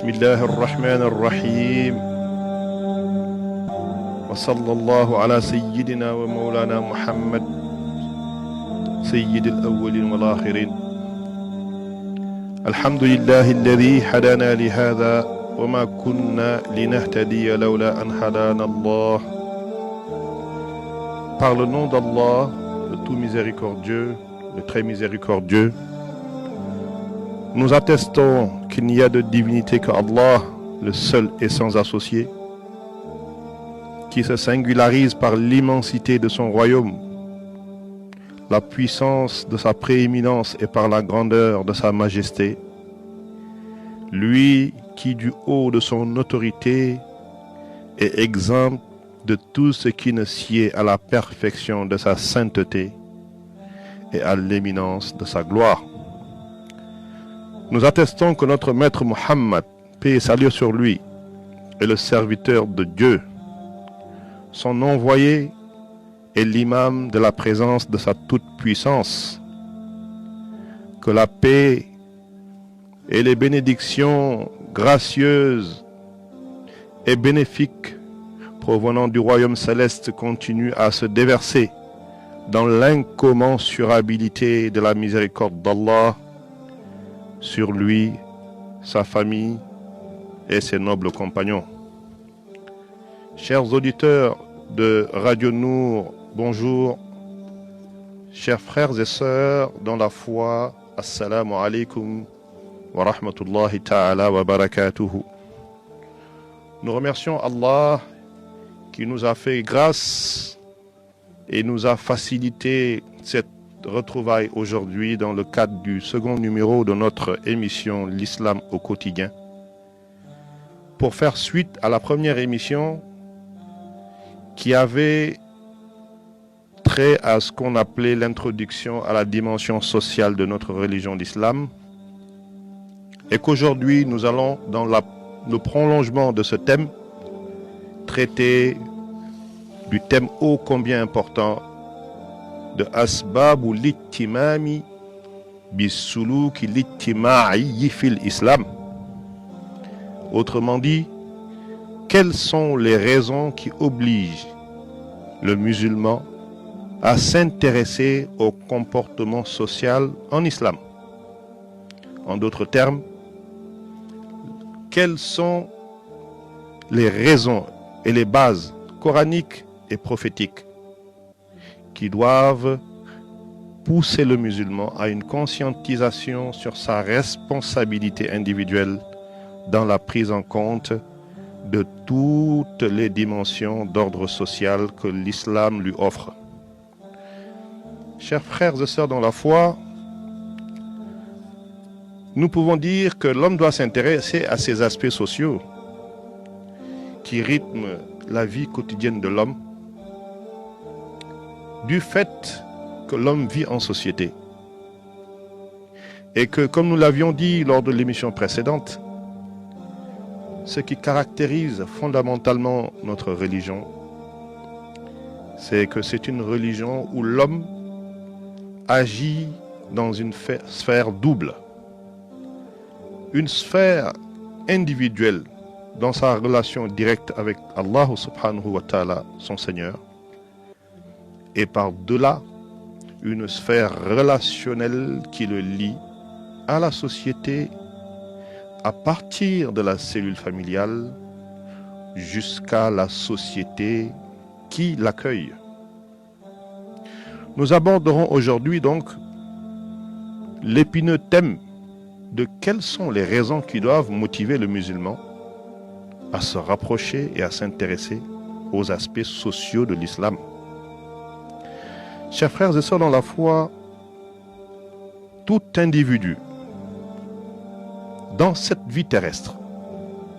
بسم الله الرحمن الرحيم وصلى الله على سيدنا ومولانا محمد سيد الأولين والآخرين الحمد لله الذي هدانا لهذا وما كنا لنهتدي لولا أن هدانا الله. Par le nom d'Allah, le tout miséricordieux, le très miséricordieux, nous attestons qu'il n'y a de divinité qu'Allah, le seul et sans associé, qui se singularise par l'immensité de son royaume, la puissance de sa prééminence et par la grandeur de sa majesté. Lui qui, du haut de son autorité, est exempt de tout ce qui ne sied à la perfection de sa sainteté et à l'éminence de sa gloire. Nous attestons que notre maître Muhammad, paix et salut sur lui, est le serviteur de Dieu, son envoyé est l'imam de la présence de sa toute-puissance. Que la paix et les bénédictions gracieuses et bénéfiques provenant du royaume céleste continuent à se déverser dans l'incommensurabilité de la miséricorde d'Allah sur lui, sa famille et ses nobles compagnons. Chers auditeurs de Radio Nour, bonjour. Chers frères et sœurs dans la foi, assalamu alaikum wa rahmatullahi ta'ala wa barakatuhu. Nous remercions Allah qui nous a fait grâce et nous a facilité cette retrouvaille aujourd'hui dans le cadre du second numéro de notre émission L'Islam au quotidien. Pour faire suite à la première émission qui avait trait à ce qu'on appelait l'introduction à la dimension sociale de notre religion d'islam, et qu'aujourd'hui nous allons dans le prolongement de ce thème traiter du thème ô combien important de asbabu l'ittimami bisuluki l'ittima'i fil islam. Autrement dit, quelles sont les raisons qui obligent le musulman à s'intéresser au comportement social en islam? En d'autres termes, quelles sont les raisons et les bases coraniques et prophétiques qui doivent pousser le musulman à une conscientisation sur sa responsabilité individuelle dans la prise en compte de toutes les dimensions d'ordre social que l'islam lui offre. Chers frères et sœurs dans la foi, nous pouvons dire que l'homme doit s'intéresser à ces aspects sociaux qui rythment la vie quotidienne de l'homme, du fait que l'homme vit en société. Et que, comme nous l'avions dit lors de l'émission précédente, ce qui caractérise fondamentalement notre religion, c'est que c'est une religion où l'homme agit dans une sphère double. Une sphère individuelle dans sa relation directe avec Allah subhanahu wa ta'ala, son Seigneur, et par-delà, une sphère relationnelle qui le lie à la société à partir de la cellule familiale jusqu'à la société qui l'accueille. Nous aborderons aujourd'hui donc l'épineux thème de quelles sont les raisons qui doivent motiver le musulman à se rapprocher et à s'intéresser aux aspects sociaux de l'islam. Chers frères et sœurs dans la foi, tout individu dans cette vie terrestre,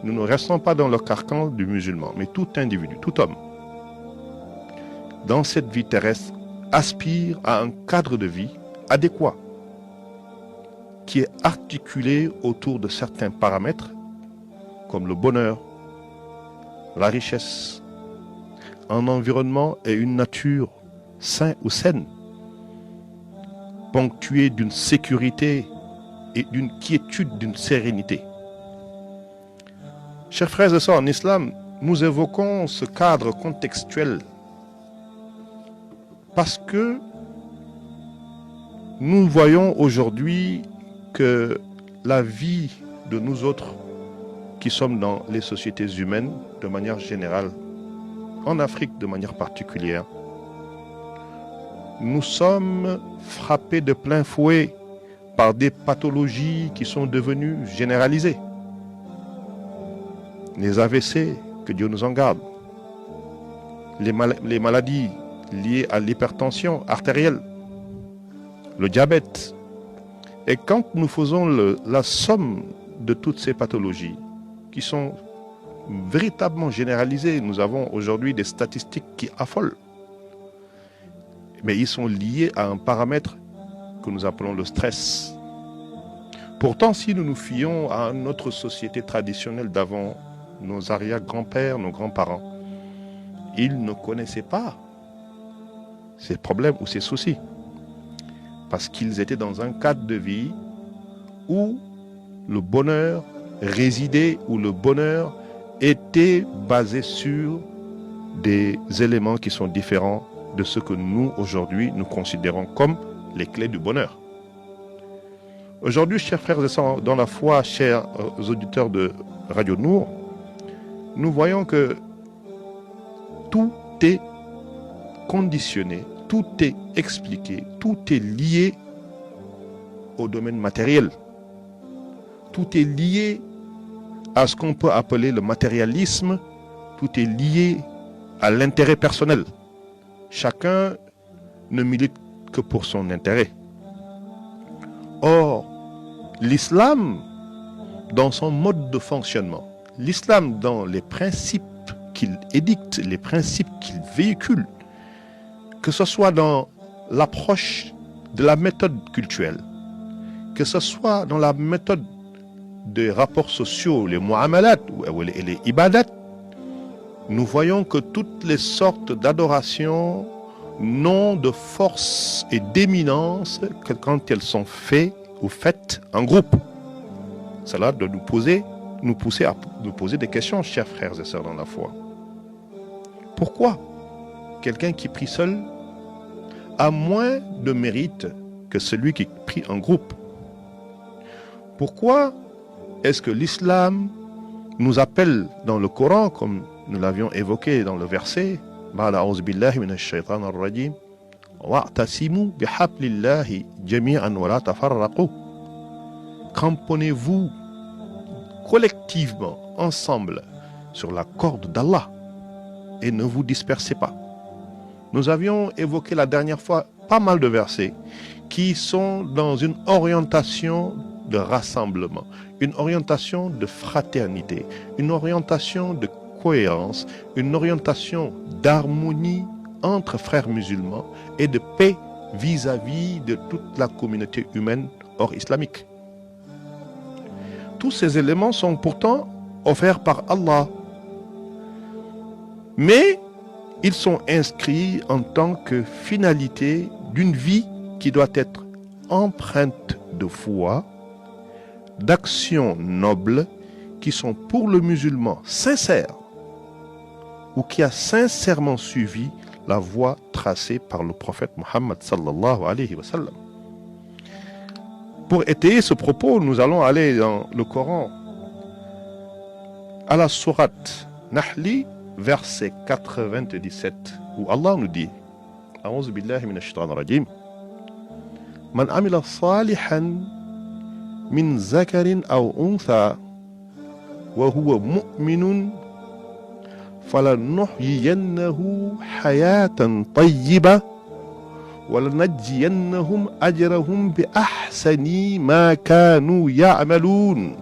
nous ne restons pas dans le carcan du musulman, mais tout individu, tout homme, dans cette vie terrestre, aspire à un cadre de vie adéquat, qui est articulé autour de certains paramètres, comme le bonheur, la richesse, un environnement et une nature sain ou saine, ponctuée d'une sécurité et d'une quiétude, d'une sérénité. Chers frères et sœurs, en islam, nous évoquons ce cadre contextuel parce que nous voyons aujourd'hui que la vie de nous autres qui sommes dans les sociétés humaines de manière générale, en Afrique de manière particulière, nous sommes frappés de plein fouet par des pathologies qui sont devenues généralisées. Les AVC, que Dieu nous en garde, les maladies liées à l'hypertension artérielle, le diabète. Et quand nous faisons la somme de toutes ces pathologies qui sont véritablement généralisées, nous avons aujourd'hui des statistiques qui affolent. Mais ils sont liés à un paramètre que nous appelons le stress. Pourtant, si nous nous fions à notre société traditionnelle d'avant, nos arrière-grands-pères, nos grands-parents, ils ne connaissaient pas ces problèmes ou ces soucis. Parce qu'ils étaient dans un cadre de vie où le bonheur résidait, où le bonheur était basé sur des éléments qui sont différents de ce que nous, aujourd'hui, nous considérons comme les clés du bonheur. Aujourd'hui, chers frères et sœurs, dans la foi, chers auditeurs de Radio Nour, nous voyons que tout est conditionné, tout est expliqué, tout est lié au domaine matériel. Tout est lié à ce qu'on peut appeler le matérialisme, tout est lié à l'intérêt personnel. Chacun ne milite que pour son intérêt. Or, l'islam, dans son mode de fonctionnement, l'islam dans les principes qu'il édicte, les principes qu'il véhicule, que ce soit dans l'approche de la méthode culturelle, que ce soit dans la méthode des rapports sociaux, les mu'amalat et les ibadat, nous voyons que toutes les sortes d'adorations n'ont de force et d'éminence que quand elles sont faites ou faites en groupe. Cela doit nous pousser à nous poser des questions, chers frères et sœurs dans la foi. Pourquoi quelqu'un qui prie seul a moins de mérite que celui qui prie en groupe? Pourquoi est-ce que l'islam nous appelle dans le Coran, comme nous l'avions évoqué dans le verset, cramponnez-vous collectivement, ensemble, sur la corde d'Allah et ne vous dispersez pas. Nous avions évoqué la dernière fois pas mal de versets qui sont dans une orientation de rassemblement, une orientation de fraternité, une orientation de cohérence, une orientation d'harmonie entre frères musulmans et de paix vis-à-vis de toute la communauté humaine hors islamique. Tous ces éléments sont pourtant offerts par Allah, mais ils sont inscrits en tant que finalité d'une vie qui doit être empreinte de foi, d'actions nobles qui sont pour le musulman sincères ou qui a sincèrement suivi la voie tracée par le prophète Mohammed sallallahu alayhi wa sallam. Pour étayer ce propos, nous allons aller dans le Coran à la sourate Nahli, verset 97, où Allah nous dit A'udhu billahi minash shaitanir rajim Man amila salihan min zakarin aw untha wa huwa mu'minun falanuhyiyannahu hayatan tayyibah walanajziyannahum ajrahum bi ahsani ma kanu ya'malun.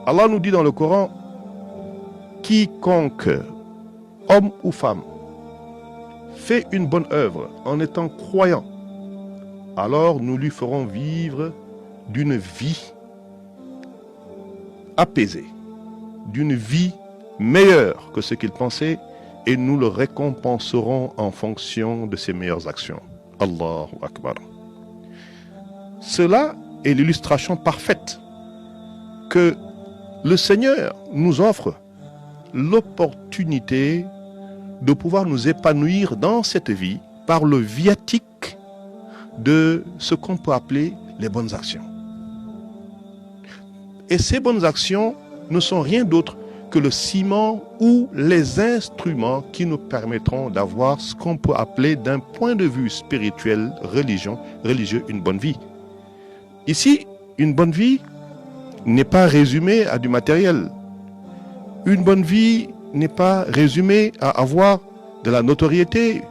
Allah nous dit dans le Coran, quiconque, homme ou femme, fait une bonne œuvre en étant croyant, alors nous lui ferons vivre d'une vie apaisée, d'une vie meilleure que ce qu'il pensait, et nous le récompenserons en fonction de ses meilleures actions. Allahu Akbar. Cela est l'illustration parfaite que le Seigneur nous offre l'opportunité de pouvoir nous épanouir dans cette vie par le viatique de ce qu'on peut appeler les bonnes actions. Et ces bonnes actions ne sont rien d'autre que le ciment ou les instruments qui nous permettront d'avoir ce qu'on peut appeler d'un point de vue spirituel, religieux, une bonne vie. Ici, une bonne vie n'est pas résumée à du matériel. Une bonne vie n'est pas résumée à avoir de la notoriété.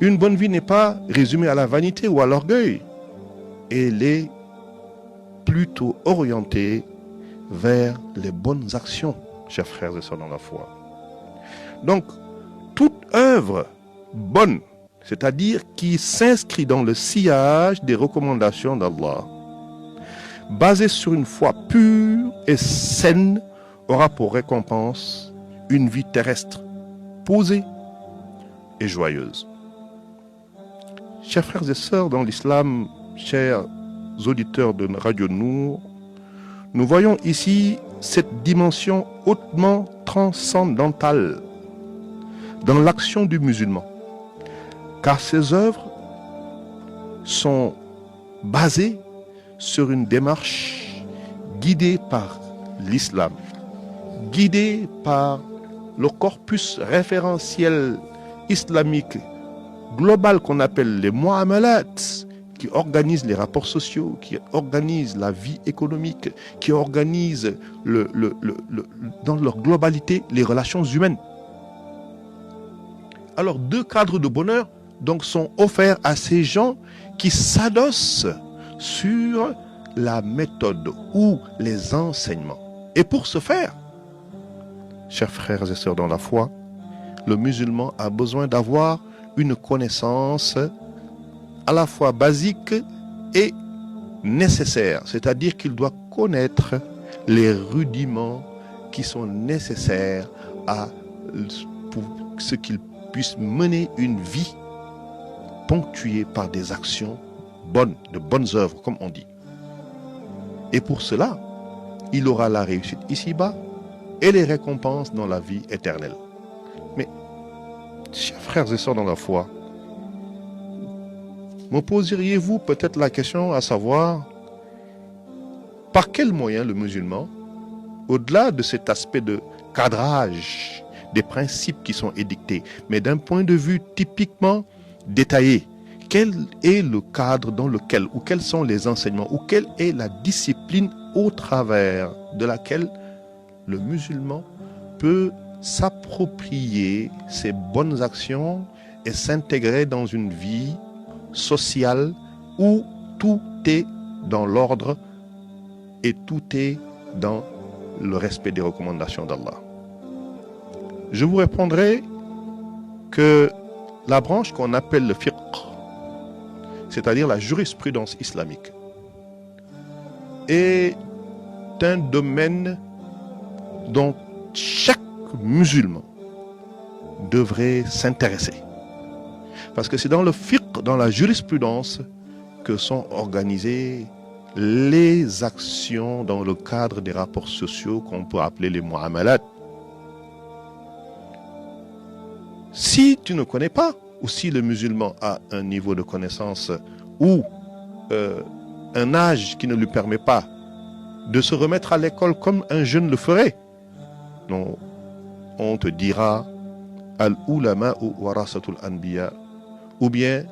Une bonne vie n'est pas résumée à la vanité ou à l'orgueil. Elle est plutôt orientée vers les bonnes actions, chers frères et sœurs dans la foi. Donc, toute œuvre bonne, c'est-à-dire qui s'inscrit dans le sillage des recommandations d'Allah, basée sur une foi pure et saine, aura pour récompense une vie terrestre posée et joyeuse. Chers frères et sœurs dans l'islam, chers auditeurs de Radio Nour, nous voyons ici cette dimension hautement transcendantale dans l'action du musulman, car ces œuvres sont basées sur une démarche guidée par l'islam, guidée par le corpus référentiel islamique global qu'on appelle les muamalat, qui organise les rapports sociaux, qui organise la vie économique, qui organise dans leur globalité les relations humaines. Alors, deux cadres de bonheur donc sont offerts à ces gens qui s'adossent sur la méthode ou les enseignements. Et pour ce faire, chers frères et sœurs dans la foi, le musulman a besoin d'avoir une connaissance à la fois basique et nécessaire, c'est-à-dire qu'il doit connaître les rudiments qui sont nécessaires pour ce qu'il puisse mener une vie ponctuée par des actions bonnes, de bonnes œuvres, comme on dit. Et pour cela, il aura la réussite ici-bas et les récompenses dans la vie éternelle. Mais, chers frères et sœurs dans la foi, me poseriez-vous peut-être la question à savoir par quel moyen le musulman, au-delà de cet aspect de cadrage des principes qui sont édictés, mais d'un point de vue typiquement détaillé, quel est le cadre dans lequel, ou quels sont les enseignements, ou quelle est la discipline au travers de laquelle le musulman peut s'approprier ces bonnes actions et s'intégrer dans une vie sociale où tout est dans l'ordre et tout est dans le respect des recommandations d'Allah. Je vous répondrai que la branche qu'on appelle le fiqh, c'est-à-dire la jurisprudence islamique, est un domaine dont chaque musulman devrait s'intéresser. Parce que c'est dans le fiqh, dans la jurisprudence, que sont organisées les actions dans le cadre des rapports sociaux qu'on peut appeler les muamalat. Si tu ne connais pas, ou si le musulman a un niveau de connaissance ou un âge qui ne lui permet pas de se remettre à l'école comme un jeune le ferait, non, on te dira al-ulama ou warasatul anbiya, ou bien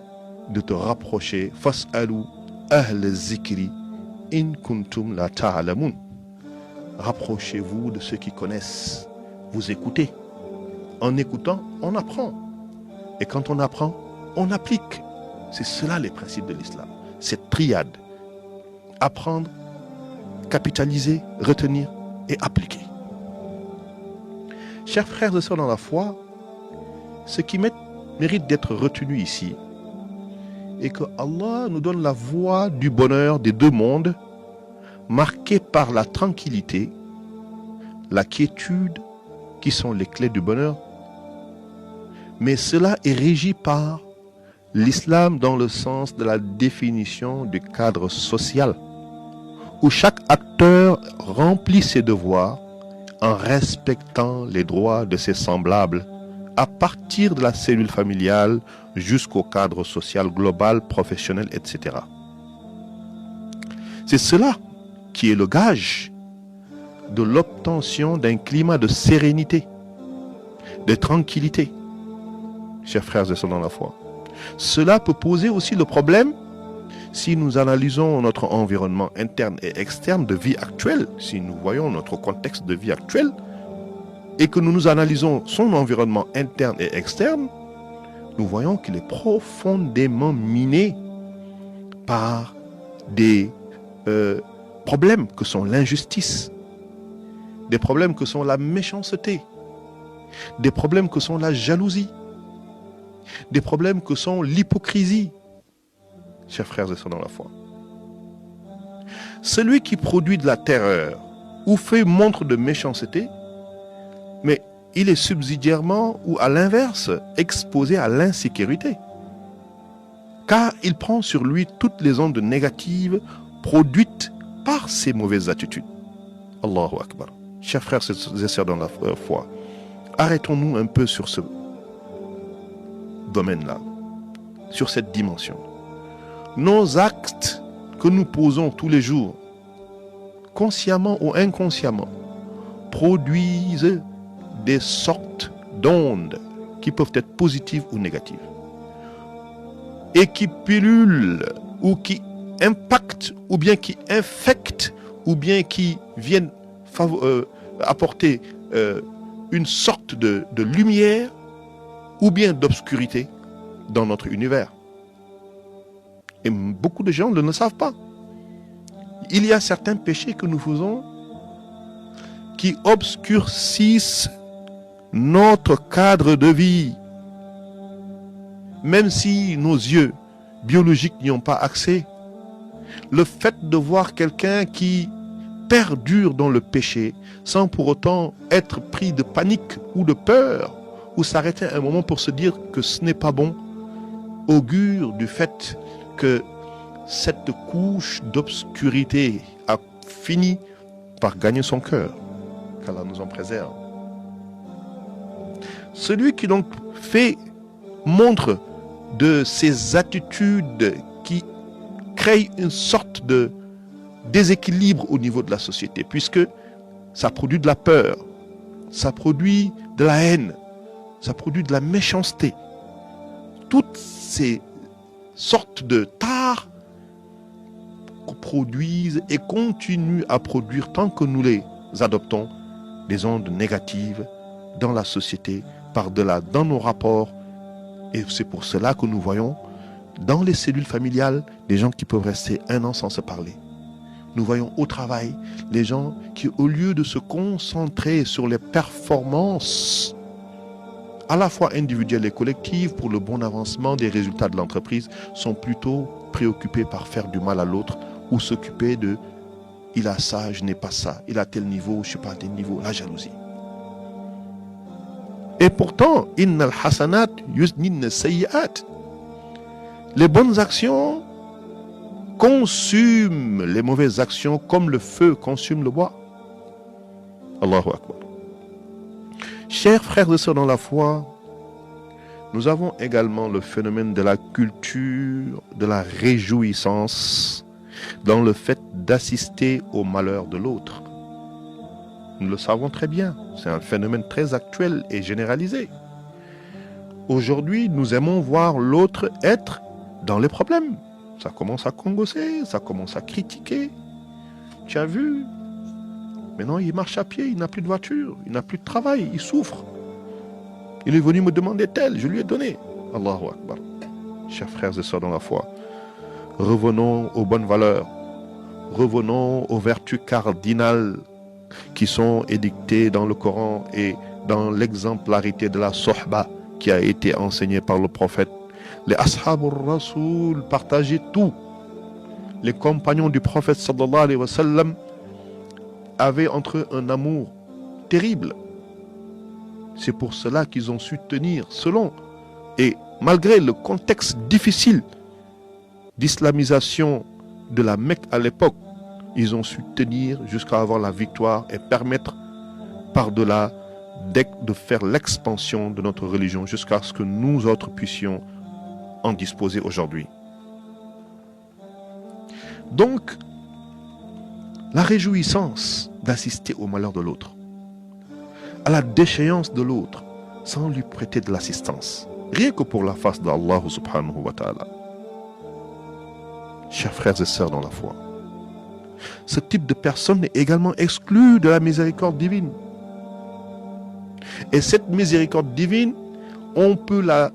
de te rapprocher fas'alu ahl zikri in kuntum la ta'lamun. Rapprochez-vous de ceux qui connaissent. Vous écoutez. En écoutant, on apprend. Et quand on apprend, on applique. C'est cela les principes de l'islam. Cette triade. Apprendre, capitaliser, retenir et appliquer. Chers frères et sœurs dans la foi, ce qui mérite d'être retenu ici est que Allah nous donne la voie du bonheur des deux mondes, marquée par la tranquillité, la quiétude, qui sont les clés du bonheur. Mais cela est régi par l'islam dans le sens de la définition du cadre social, où chaque acteur remplit ses devoirs en respectant les droits de ses semblables, à partir de la cellule familiale jusqu'au cadre social global, professionnel, etc. C'est cela qui est le gage de l'obtention d'un climat de sérénité, de tranquillité, chers frères et sœurs dans la foi. Cela peut poser aussi le problème si nous analysons notre environnement interne et externe de vie actuelle, si nous voyons notre contexte de vie actuel et que nous analysons son environnement interne et externe, nous voyons qu'il est profondément miné par des problèmes que sont l'injustice, des problèmes que sont la méchanceté, des problèmes que sont la jalousie, des problèmes que sont l'hypocrisie, chers frères et sœurs dans la foi. Celui qui produit de la terreur ou fait montre de méchanceté, mais il est subsidiairement ou à l'inverse exposé à l'insécurité, car il prend sur lui toutes les ondes négatives produites par ses mauvaises attitudes. Allahu Akbar. Chers frères et sœurs dans la foi, arrêtons-nous un peu sur ce domaine-là, sur cette dimension. Nos actes que nous posons tous les jours, consciemment ou inconsciemment, produisent des sortes d'ondes qui peuvent être positives ou négatives et qui pullulent ou qui impactent ou bien qui infectent ou bien qui viennent apporter une sorte de lumière ou bien d'obscurité dans notre univers. Et beaucoup de gens ne le savent pas. Il y a certains péchés que nous faisons qui obscurcissent notre cadre de vie. Même si nos yeux biologiques n'y ont pas accès, le fait de voir quelqu'un qui perdure dans le péché sans pour autant être pris de panique ou de peur ou s'arrêter un moment pour se dire que ce n'est pas bon, augure du fait que cette couche d'obscurité a fini par gagner son cœur. Qu'Allah nous en préserve. Celui qui donc montre de ces attitudes qui créent une sorte de déséquilibre au niveau de la société, puisque ça produit de la peur, ça produit de la haine, ça produit de la méchanceté. Toutes ces sortes de tares produisent et continuent à produire, tant que nous les adoptons, des ondes négatives dans la société, par-delà, dans nos rapports. Et c'est pour cela que nous voyons dans les cellules familiales des gens qui peuvent rester 1 an sans se parler. Nous voyons au travail les gens qui, au lieu de se concentrer sur les performances à la fois individuelles et collectives pour le bon avancement des résultats de l'entreprise, sont plutôt préoccupés par faire du mal à l'autre ou s'occuper de « il a ça, je n'ai pas ça, il a tel niveau, je ne suis pas à tel niveau », la jalousie. Et pourtant, « innal hasanat yuznina sayyi'at » les bonnes actions consument les mauvaises actions comme le feu consume le bois. Allahu Akbar. Chers frères et sœurs dans la foi, nous avons également le phénomène de la culture, de la réjouissance, dans le fait d'assister au malheur de l'autre. Nous le savons très bien, c'est un phénomène très actuel et généralisé. Aujourd'hui, nous aimons voir l'autre être dans les problèmes. Ça commence à congosser, ça commence à critiquer. Tu as vu? Maintenant, il marche à pied, il n'a plus de voiture, il n'a plus de travail, il souffre. Il est venu me demander tel, je lui ai donné. Allahu Akbar. Chers frères et sœurs dans la foi, revenons aux bonnes valeurs, revenons aux vertus cardinales qui sont édictées dans le Coran et dans l'exemplarité de la sohba qui a été enseignée par le prophète. Les ashabur rasoul partageaient tout. Les compagnons du prophète sallallahu alayhi wa sallam avaient entre eux un amour terrible. C'est pour cela qu'ils ont su tenir selon et malgré le contexte difficile d'islamisation de la Mecque à l'époque, ils ont su tenir jusqu'à avoir la victoire et permettre par-delà de faire l'expansion de notre religion jusqu'à ce que nous autres puissions en disposer aujourd'hui. Donc, la réjouissance d'assister au malheur de l'autre, à la déchéance de l'autre, sans lui prêter de l'assistance, rien que pour la face d'Allah subhanahu wa ta'ala. Chers frères et sœurs dans la foi, ce type de personne est également exclu de la miséricorde divine. Et cette miséricorde divine, on peut la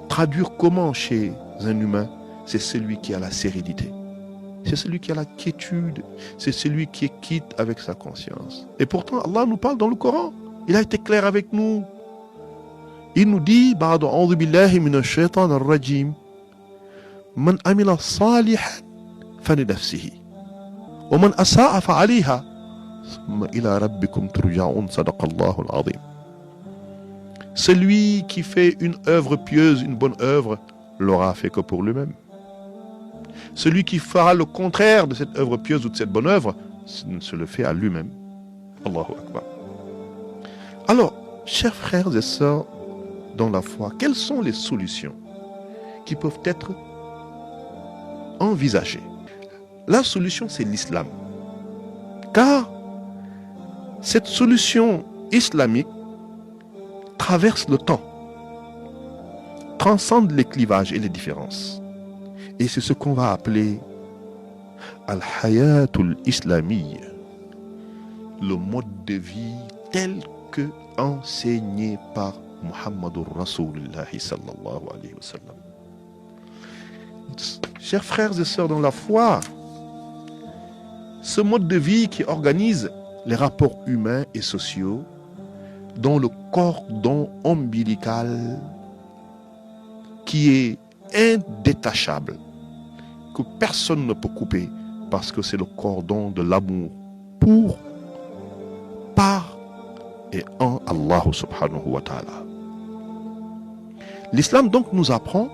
traduire comment chez un humain? C'est celui qui a la sérénité. C'est celui qui a la quiétude. C'est celui qui est quitte avec sa conscience. Et pourtant, Allah nous parle dans le Coran. Il a été clair avec nous. Il nous dit, Ba'du a'udhu billahi minash shaitanir rajim, Man amila salihan fali nafsihi, wa man asa'a fa'aliha, thumma ila rabbikum turja'un, sadaqallahu al-azim. Celui qui fait une œuvre pieuse, une bonne œuvre, l'aura fait que pour lui-même. Celui qui fera le contraire de cette œuvre pieuse ou de cette bonne œuvre, se le fait à lui-même. Allahu Akbar. Alors, chers frères et sœurs dans la foi, quelles sont les solutions qui peuvent être envisagées? La solution, c'est l'islam. Car cette solution islamique traverse le temps, transcende les clivages et les différences. Et c'est ce qu'on va appeler Al-Hayatul Islamiyya, le mode de vie tel que enseigné par Muhammadur Rasulullah sallallahu alayhi wa sallam. Chers frères et sœurs dans la foi, ce mode de vie qui organise les rapports humains et sociaux dans le cordon ombilical qui est indétachable, que personne ne peut couper, parce que c'est le cordon de l'amour pour, par et en Allah subhanahu wa ta'ala. L'islam donc nous apprend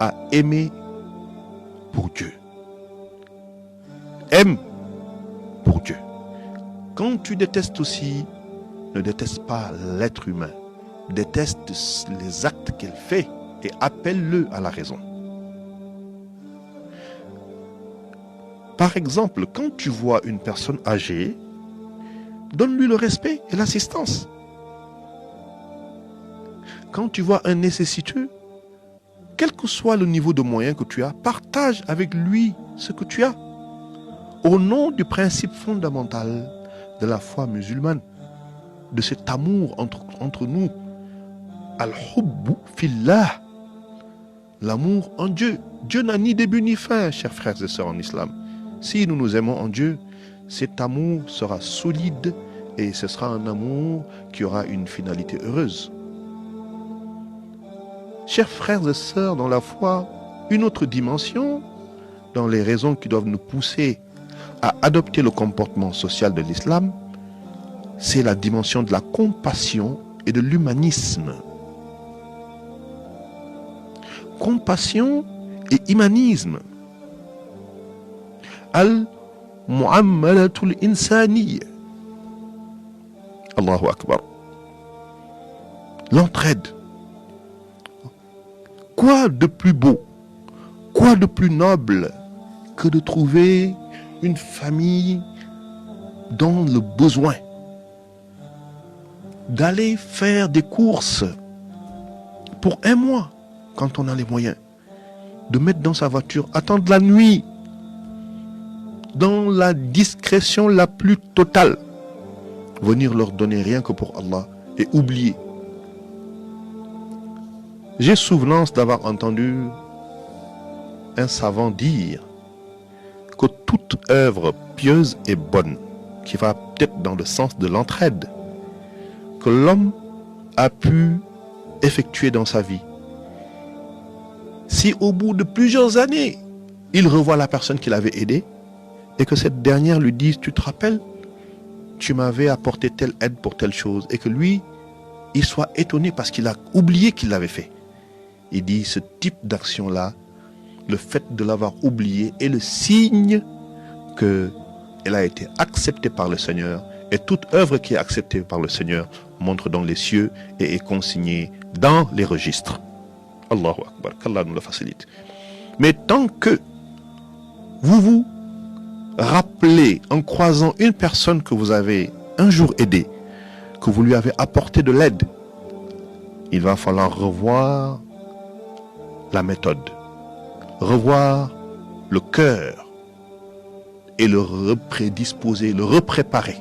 à aimer pour Dieu. Aime pour Dieu. Quand tu détestes aussi, ne déteste pas l'être humain, déteste les actes qu'il fait et appelle-le à la raison. Par exemple, quand tu vois une personne âgée, donne-lui le respect et l'assistance. Quand tu vois un nécessiteux, quel que soit le niveau de moyens que tu as, partage avec lui ce que tu as. Au nom du principe fondamental de la foi musulmane, de cet amour entre nous, al-hubbu fillah, l'amour en Dieu. Dieu n'a ni début ni fin, chers frères et sœurs en islam. Si nous nous aimons en Dieu, cet amour sera solide et ce sera un amour qui aura une finalité heureuse. Chers frères et sœurs dans la foi, une autre dimension dans les raisons qui doivent nous pousser à adopter le comportement social de l'islam, c'est la dimension de la compassion et de l'humanisme. Compassion et humanisme. Al-mu'ammalatul insaniyya. Allahu Akbar. L'entraide. Quoi de plus beau, quoi de plus noble que de trouver une famille dans le besoin, d'aller faire des courses pour un mois quand on a les moyens, de mettre dans sa voiture, attendre la nuit, dans la discrétion la plus totale, venir leur donner rien que pour Allah et oublier. J'ai souvenance d'avoir entendu un savant dire que toute œuvre pieuse et bonne, qui va peut-être dans le sens de l'entraide, que l'homme a pu effectuer dans sa vie, si au bout de plusieurs années, il revoit la personne qu'il avait aidée et que cette dernière lui dise, tu te rappelles, tu m'avais apporté telle aide pour telle chose, et que lui, il soit étonné parce qu'il a oublié qu'il l'avait fait. Il dit, ce type d'action-là, le fait de l'avoir oublié est le signe qu'elle a été acceptée par le Seigneur, et toute œuvre qui est acceptée par le Seigneur montre dans les cieux et est consignée dans les registres. Allahu Akbar, qu'Allah nous le facilite. Mais tant que vous vous rappelez en croisant une personne que vous avez un jour aidée, que vous lui avez apporté de l'aide, il va falloir revoir la méthode, revoir le cœur et le reprédisposer, le repréparer,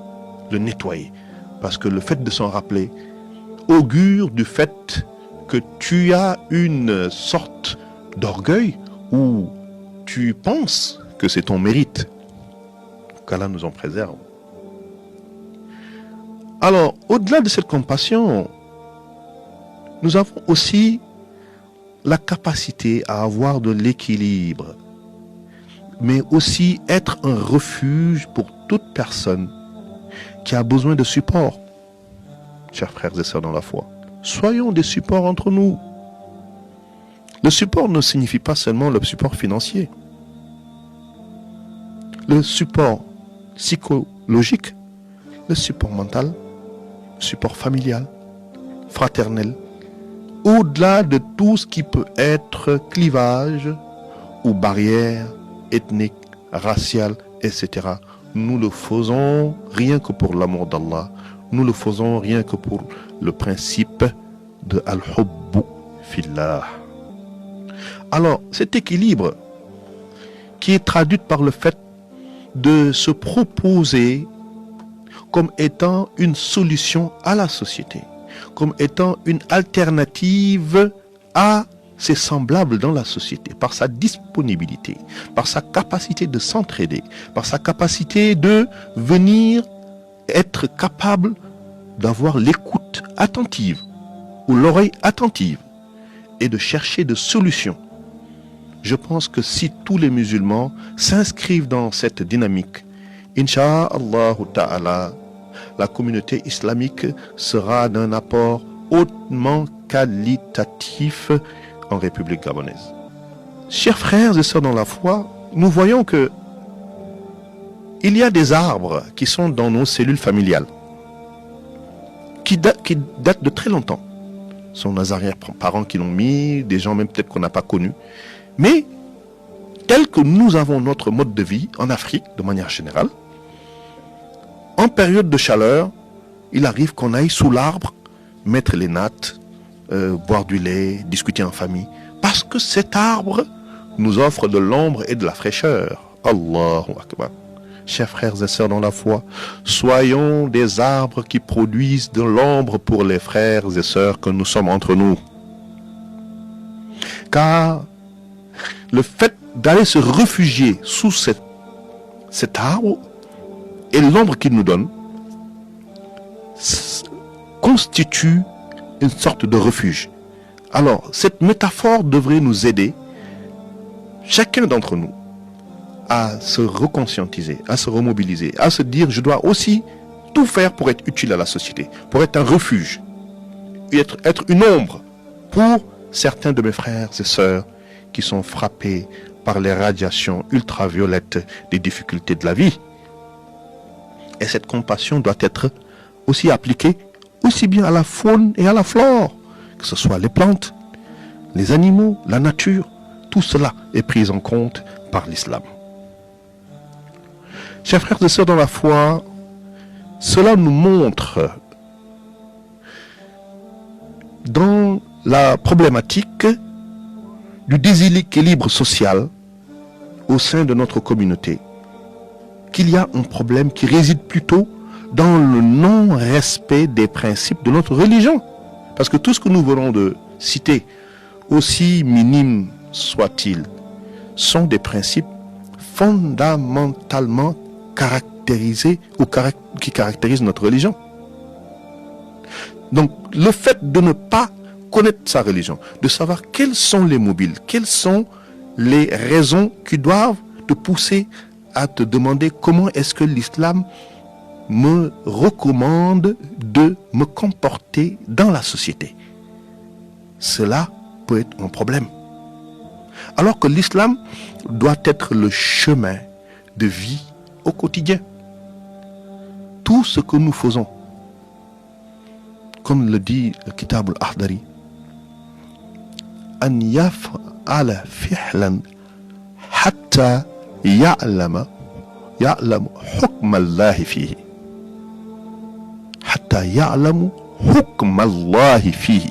le nettoyer. Parce que le fait de s'en rappeler augure du fait que tu as une sorte d'orgueil où tu penses que c'est ton mérite. Qu'Allah nous en préserve. Alors, au-delà de cette compassion, nous avons aussi la capacité à avoir de l'équilibre, mais aussi être un refuge pour toute personne qui a besoin de support. Chers frères et sœurs dans la foi, soyons des supports entre nous. Le support ne signifie pas seulement le support financier. Le support psychologique, le support mental, le support familial, fraternel, au-delà de tout ce qui peut être clivage ou barrière ethnique, raciale, etc. Nous le faisons rien que pour l'amour d'Allah. Nous le faisons rien que pour le principe de Al-Hubbu Fillah. Alors, cet équilibre qui est traduit par le fait de se proposer comme étant une solution à la société, comme étant une alternative à ses semblables dans la société, par sa disponibilité, par sa capacité de s'entraider, par sa capacité de venir être capable d'avoir l'écoute attentive ou l'oreille attentive et de chercher des solutions. Je pense que si tous les musulmans s'inscrivent dans cette dynamique, Inch'Allah Ta'ala, la communauté islamique sera d'un apport hautement qualitatif en République gabonaise. Chers frères et sœurs dans la foi, nous voyons que il y a des arbres qui sont dans nos cellules familiales, qui datent de très longtemps. Ce sont nos arrière-parents qui l'ont mis, des gens même peut-être qu'on n'a pas connus. Mais, tel que nous avons notre mode de vie en Afrique, de manière générale, en période de chaleur, il arrive qu'on aille sous l'arbre, mettre les nattes, boire du lait, discuter en famille. Parce que cet arbre nous offre de l'ombre et de la fraîcheur. Allahu Akbar. Chers frères et sœurs dans la foi, soyons des arbres qui produisent de l'ombre pour les frères et sœurs que nous sommes entre nous. Car le fait d'aller se réfugier sous cet arbre et l'ombre qu'il nous donne constitue une sorte de refuge. Alors, cette métaphore devrait nous aider, chacun d'entre nous, à se reconscientiser, à se remobiliser, à se dire, je dois aussi tout faire pour être utile à la société, pour être un refuge, être une ombre pour certains de mes frères et sœurs qui sont frappés par les radiations ultraviolettes des difficultés de la vie. Et cette compassion doit être aussi appliquée aussi bien à la faune et à la flore, que ce soit les plantes, les animaux, la nature, tout cela est pris en compte par l'islam. Chers frères et sœurs dans la foi, cela nous montre dans la problématique du déséquilibre social au sein de notre communauté qu'il y a un problème qui réside plutôt dans le non-respect des principes de notre religion. Parce que tout ce que nous venons de citer, aussi minimes soient-ils, sont des principes fondamentalement caractérisés ou qui caractérisent notre religion. Donc, le fait de ne pas connaître sa religion, de savoir quels sont les mobiles, quelles sont les raisons qui doivent te pousser à te demander comment est-ce que l'islam me recommande de me comporter dans la société. Cela peut être un problème. Alors que l'islam doit être le chemin de vie au quotidien. Tout ce que nous faisons, comme le dit le Kitab al-Ahdari, أن يفعل فعلا حتى يعلم حكم الله فيه حتى يعلم حكم الله فيه.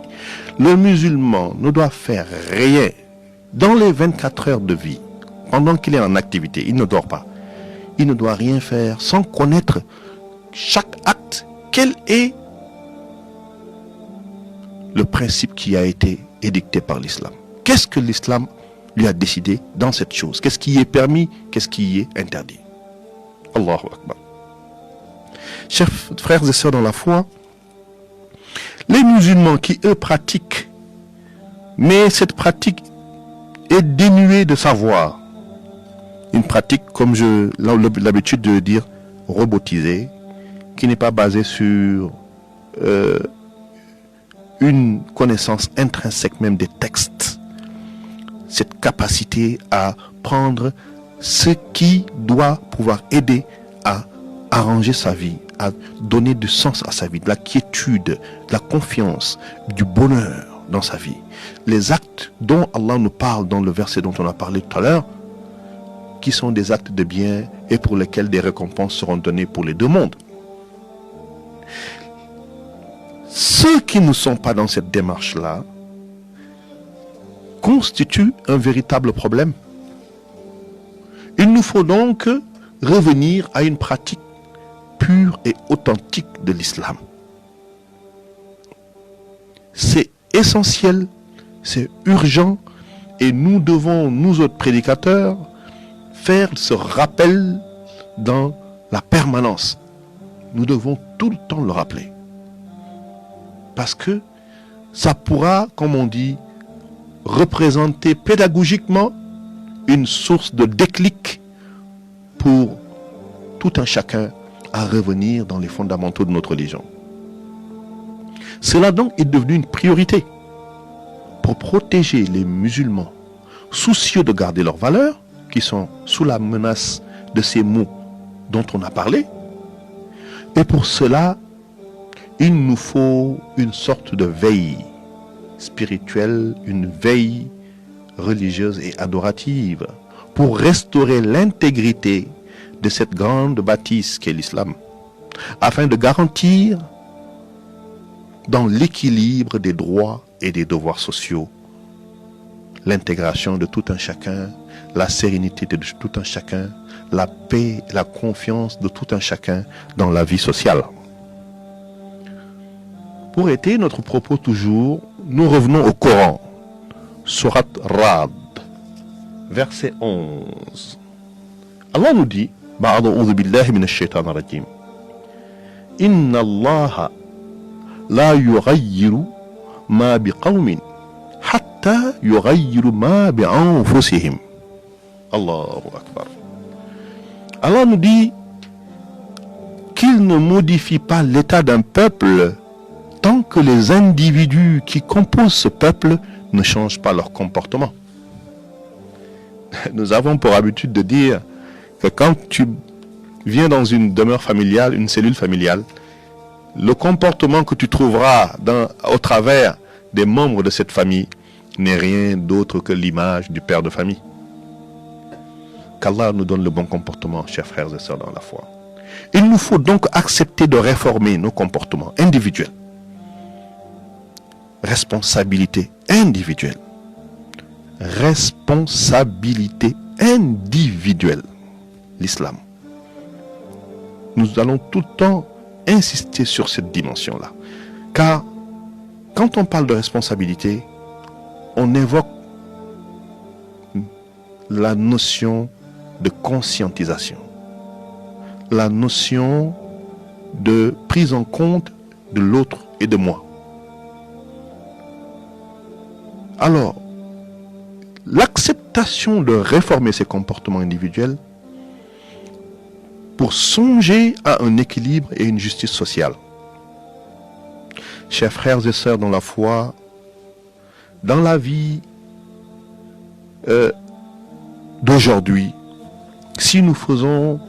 Le musulman ne doit faire rien dans les 24 heures de vie, pendant qu'il est en activité, il ne dort pas. Il ne doit rien faire sans connaître chaque acte, quel est le principe qui a été édicté par l'islam. Qu'est-ce que l'islam lui a décidé dans cette chose? Qu'est-ce qui est permis? Qu'est-ce qui est interdit? Allahu Akbar. Chers frères et sœurs dans la foi, les musulmans qui eux pratiquent, mais cette pratique est dénuée de savoir, une pratique comme j'ai l'habitude de dire robotisée, qui n'est pas basée sur une connaissance intrinsèque même des textes, cette capacité à prendre ce qui doit pouvoir aider à arranger sa vie, à donner du sens à sa vie, de la quiétude, de la confiance, du bonheur dans sa vie. Les actes dont Allah nous parle dans le verset dont on a parlé tout à l'heure, qui sont des actes de bien et pour lesquels des récompenses seront données pour les deux mondes. Ceux qui ne sont pas dans cette démarche-là constituent un véritable problème. Il nous faut donc revenir à une pratique pure et authentique de l'islam. C'est essentiel, c'est urgent, et nous devons, nous autres prédicateurs, faire ce rappel dans la permanence. Nous devons tout le temps le rappeler. Parce que ça pourra, comme on dit, représenter pédagogiquement une source de déclic pour tout un chacun à revenir dans les fondamentaux de notre religion. Cela donc est devenu une priorité pour protéger les musulmans soucieux de garder leurs valeurs, qui sont sous la menace de ces mots dont on a parlé. Et pour cela, il nous faut une sorte de veille spirituelle, une veille religieuse et adorative pour restaurer l'intégrité de cette grande bâtisse qu'est l'islam, afin de garantir dans l'équilibre des droits et des devoirs sociaux l'intégration de tout un chacun, la sérénité de tout un chacun, la paix, la confiance de tout un chacun dans la vie sociale. Pour aider notre propos toujours, nous revenons au Coran, Surat Ra'd, verset 11. Allah nous dit, Ba'ada'udhu billahi minash shaitanir rajim, Inna Allah la yughayyiru ma biqawmin hatta yughayyiru ma bi'anfusihim. Allahu Akbar. Allah nous dit qu'il ne modifie pas l'état d'un peuple tant que les individus qui composent ce peuple ne changent pas leur comportement. Nous avons pour habitude de dire que quand tu viens dans une demeure familiale, une cellule familiale, le comportement que tu trouveras au travers des membres de cette famille n'est rien d'autre que l'image du père de famille. Qu'Allah nous donne le bon comportement, chers frères et sœurs dans la foi. Il nous faut donc accepter de réformer nos comportements individuels. Responsabilité individuelle. Responsabilité individuelle. L'islam. Nous allons tout le temps insister sur cette dimension-là. Car quand on parle de responsabilité, on évoque la notion de conscientisation, la notion de prise en compte de l'autre et de moi. Alors, l'acceptation de réformer ses comportements individuels pour songer à un équilibre et une justice sociale. Chers frères et sœurs dans la foi, dans la vie d'aujourd'hui, si nous faisons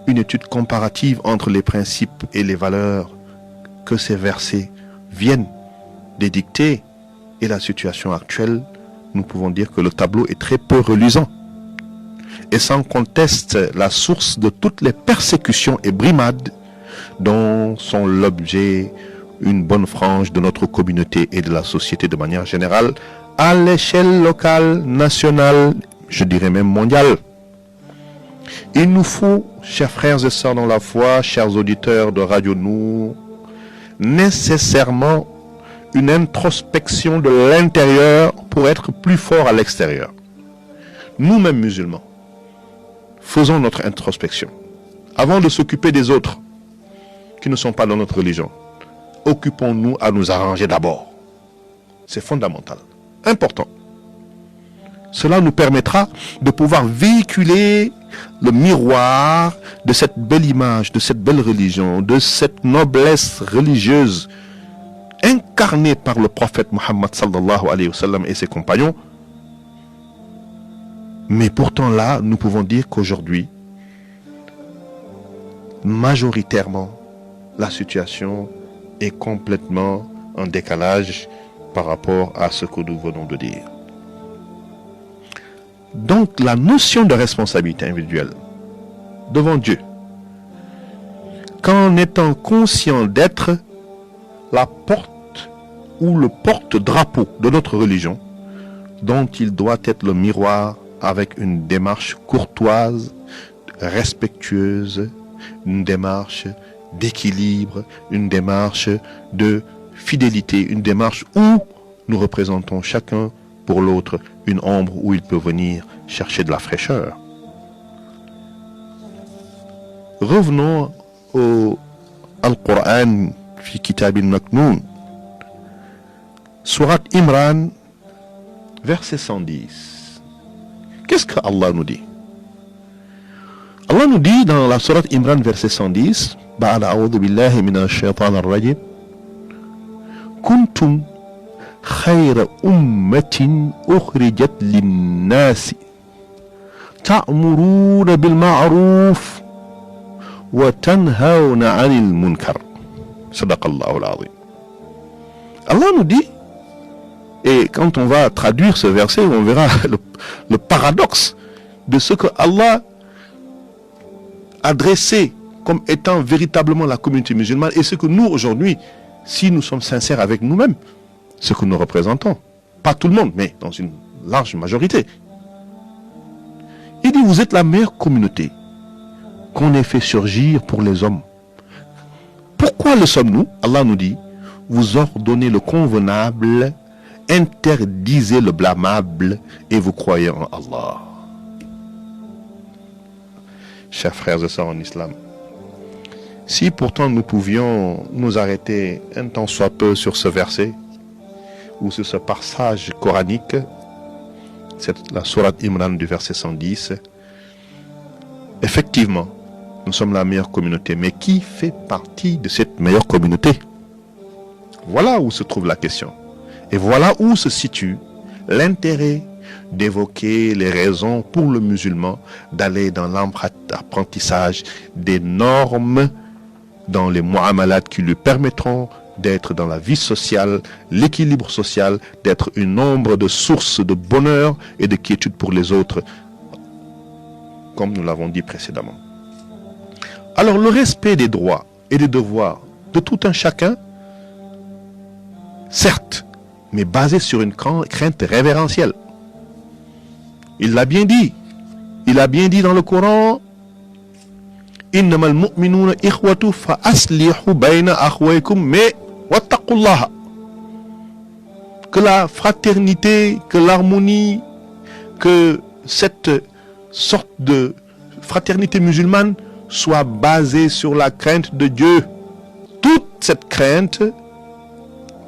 une étude comparative entre les principes et les valeurs que ces versets viennent d'édicter et la situation actuelle, nous pouvons dire que le tableau est très peu reluisant. Et sans conteste la source de toutes les persécutions et brimades dont sont l'objet une bonne frange de notre communauté et de la société de manière générale, à l'échelle locale, nationale, je dirais même mondiale. Il nous faut, chers frères et sœurs dans la foi, chers auditeurs de Radio Nour, nécessairement une introspection de l'intérieur pour être plus fort à l'extérieur. Nous-mêmes musulmans, faisons notre introspection. Avant de s'occuper des autres qui ne sont pas dans notre religion, occupons-nous à nous arranger d'abord. C'est fondamental, important. Cela nous permettra de pouvoir véhiculer le miroir de cette belle image, de cette belle religion, de cette noblesse religieuse incarnée par le prophète Mohammed sallallahu alayhi wa sallam et ses compagnons. Mais pourtant là, nous pouvons dire qu'aujourd'hui, majoritairement, la situation est complètement en décalage par rapport à ce que nous venons de dire. Donc la notion de responsabilité individuelle devant Dieu, qu'en étant conscient d'être la porte ou le porte-drapeau de notre religion, dont il doit être le miroir avec une démarche courtoise, respectueuse, une démarche d'équilibre, une démarche de fidélité, une démarche où nous représentons chacun pour l'autre une ombre où il peut venir chercher de la fraîcheur. Revenons au Al-Qur'an fi Kitab al-Maknoun, Surat Imran, verset 110. Qu'est-ce que Allah nous dit? Allah nous dit dans la Surat Imran, verset 110, Ba'ala a'udhu billahi minash shaitan ar-rajim, Kuntum خير أمة أخرجت للناس تأمرون بالمعروف وتنهون عن المنكر صدق الله العظيم. Allah nous dit, et quand on va traduire ce verset, on verra le paradoxe de ce que Allah a dressé comme étant véritablement la communauté musulmane et ce que nous aujourd'hui, si nous sommes sincères avec nous-mêmes, ce que nous représentons. Pas tout le monde, mais dans une large majorité. Il dit, vous êtes la meilleure communauté qu'on ait fait surgir pour les hommes. Pourquoi le sommes-nous? Allah nous dit, vous ordonnez le convenable, interdisez le blâmable et vous croyez en Allah. Chers frères et sœurs en islam, si pourtant nous pouvions nous arrêter un temps soit peu sur ce verset, ou sur ce passage coranique, c'est la sourate Imran du verset 110, effectivement, nous sommes la meilleure communauté. Mais qui fait partie de cette meilleure communauté? Voilà où se trouve la question. Et voilà où se situe l'intérêt d'évoquer les raisons pour le musulman d'aller dans l'apprentissage des normes, dans les mu'amalat qui lui permettront d'être dans la vie sociale, l'équilibre social, d'être une ombre de source de bonheur et de quiétude pour les autres, comme nous l'avons dit précédemment. Alors le respect des droits et des devoirs de tout un chacun, certes, mais basé sur une crainte révérentielle. Il l'a bien dit. Il a bien dit dans le Coran, Innamal mu'minuna ikhwatu fa aslihu bayna akhwaykum mais wattaqullaha. Que la fraternité, que l'harmonie, que cette sorte de fraternité musulmane soit basée sur la crainte de Dieu. Toute cette crainte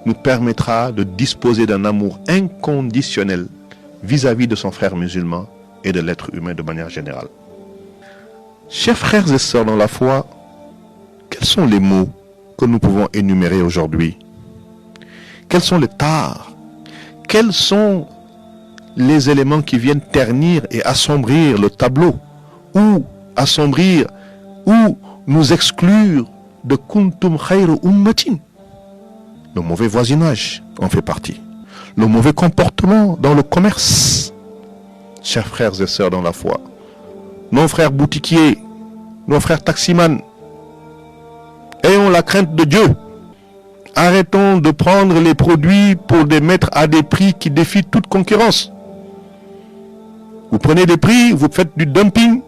nous permettra de disposer d'un amour inconditionnel vis-à-vis de son frère musulman et de l'être humain de manière générale. Chers frères et sœurs dans la foi, quels sont les mots que nous pouvons énumérer aujourd'hui? Quels sont les tares? Quels sont les éléments qui viennent ternir et assombrir le tableau ou assombrir ou nous exclure de kuntum khayra ummatin. Le mauvais voisinage en fait partie. Le mauvais comportement dans le commerce. Chers frères et sœurs dans la foi, nos frères boutiquiers, nos frères taximans, ayons la crainte de Dieu. Arrêtons de prendre les produits pour les mettre à des prix qui défient toute concurrence. Vous prenez des prix, vous faites du dumping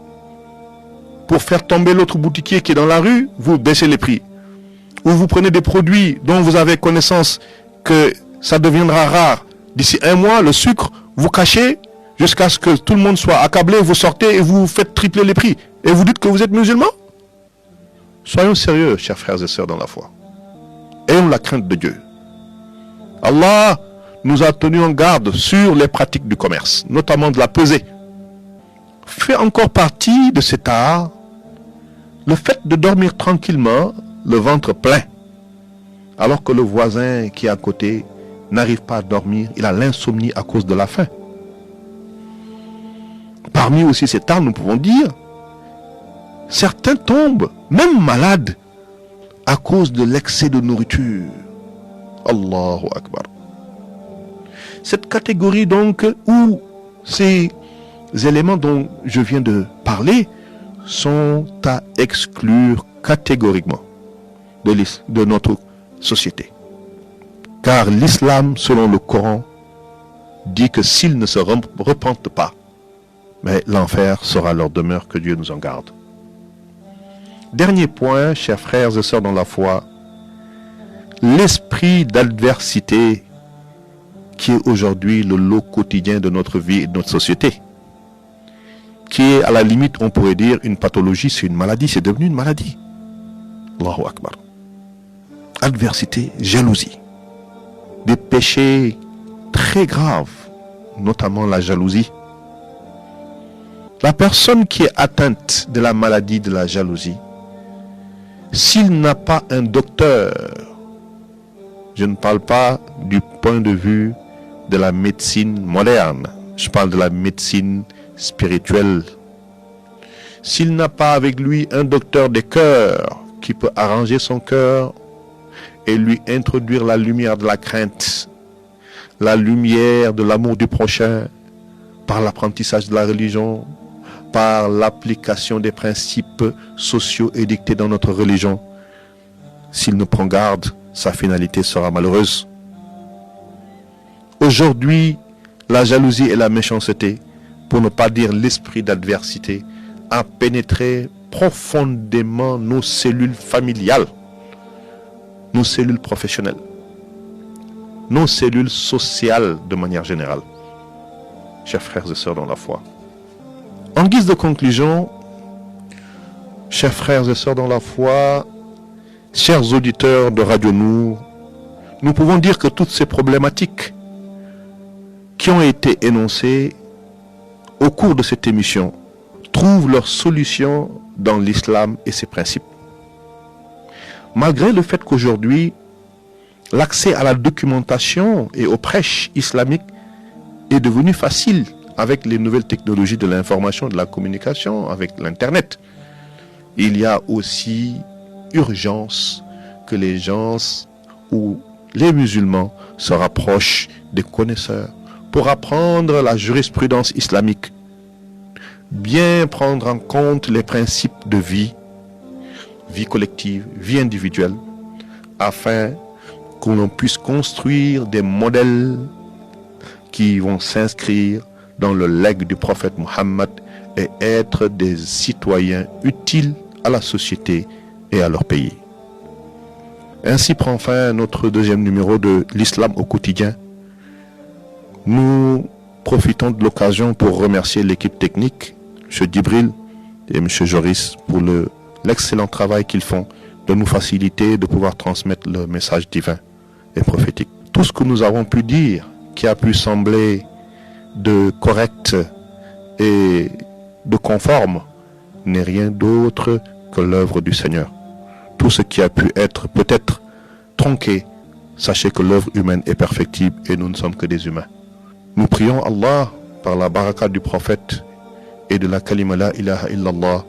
pour faire tomber l'autre boutiquier qui est dans la rue, vous baissez les prix. Ou vous prenez des produits dont vous avez connaissance que ça deviendra rare. D'ici un mois, le sucre, vous cachez jusqu'à ce que tout le monde soit accablé, vous sortez et vous faites tripler les prix. Et vous dites que vous êtes musulman? Soyons sérieux, chers frères et sœurs dans la foi. Ayons la crainte de Dieu. Allah nous a tenus en garde sur les pratiques du commerce, notamment de la pesée. Fait encore partie de cet art le fait de dormir tranquillement, le ventre plein, alors que le voisin qui est à côté n'arrive pas à dormir, il a l'insomnie à cause de la faim. Parmi aussi cet art, nous pouvons dire, certains tombent, même malades, à cause de l'excès de nourriture. Allahu Akbar. Cette catégorie donc, où ces éléments dont je viens de parler sont à exclure catégoriquement de notre société. Car l'islam, selon le Coran, dit que s'ils ne se repentent pas, mais l'enfer sera leur demeure, que Dieu nous en garde. Dernier point, chers frères et sœurs dans la foi, l'esprit d'adversité qui est aujourd'hui le lot quotidien de notre vie et de notre société, qui est à la limite, on pourrait dire, une pathologie, c'est une maladie, c'est devenu une maladie. Allahu Akbar. Adversité, jalousie, des péchés très graves, notamment la jalousie. La personne qui est atteinte de la maladie de la jalousie, s'il n'a pas un docteur, je ne parle pas du point de vue de la médecine moderne, je parle de la médecine spirituelle. S'il n'a pas avec lui un docteur des cœurs qui peut arranger son cœur et lui introduire la lumière de la crainte, la lumière de l'amour du prochain, par l'apprentissage de la religion, par l'application des principes sociaux édictés dans notre religion, s'il ne prend garde, sa finalité sera malheureuse. Aujourd'hui, la jalousie et la méchanceté, pour ne pas dire l'esprit d'adversité, a pénétré profondément nos cellules familiales, nos cellules professionnelles, nos cellules sociales de manière générale. Chers frères et sœurs dans la foi, en guise de conclusion, chers frères et sœurs dans la foi, chers auditeurs de Radio Nour, nous pouvons dire que toutes ces problématiques qui ont été énoncées au cours de cette émission trouvent leur solution dans l'islam et ses principes. Malgré le fait qu'aujourd'hui, l'accès à la documentation et aux prêches islamiques est devenu facile avec les nouvelles technologies de l'information et de la communication, avec l'Internet, il y a aussi urgence que les gens ou les musulmans se rapprochent des connaisseurs pour apprendre la jurisprudence islamique, bien prendre en compte les principes de vie collective, vie individuelle, afin que l'on puisse construire des modèles qui vont s'inscrire dans le legs du prophète Mohammed et être des citoyens utiles à la société et à leur pays. Ainsi prend fin notre deuxième numéro de l'Islam au quotidien. Nous profitons de l'occasion pour remercier l'équipe technique, M. Dibril et M. Joris, pour l'excellent travail qu'ils font de nous faciliter de pouvoir transmettre le message divin et prophétique. Tout ce que nous avons pu dire, qui a pu sembler de correct et de conforme, n'est rien d'autre que l'œuvre du Seigneur. Tout ce qui a pu être peut-être tronqué, sachez que l'œuvre humaine est perfectible et nous ne sommes que des humains. Nous prions Allah, par la baraka du prophète et de la kalima la ilaha illallah,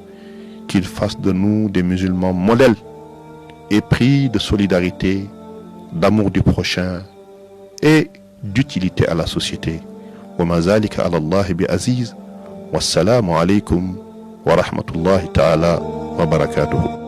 qu'il fasse de nous des musulmans modèles, épris de solidarité, d'amour du prochain et d'utilité à la société. Wa ma zalika ala Allah bi aziz. Wassalamu alaikum wa rahmatullahi ta'ala wa barakatuhu.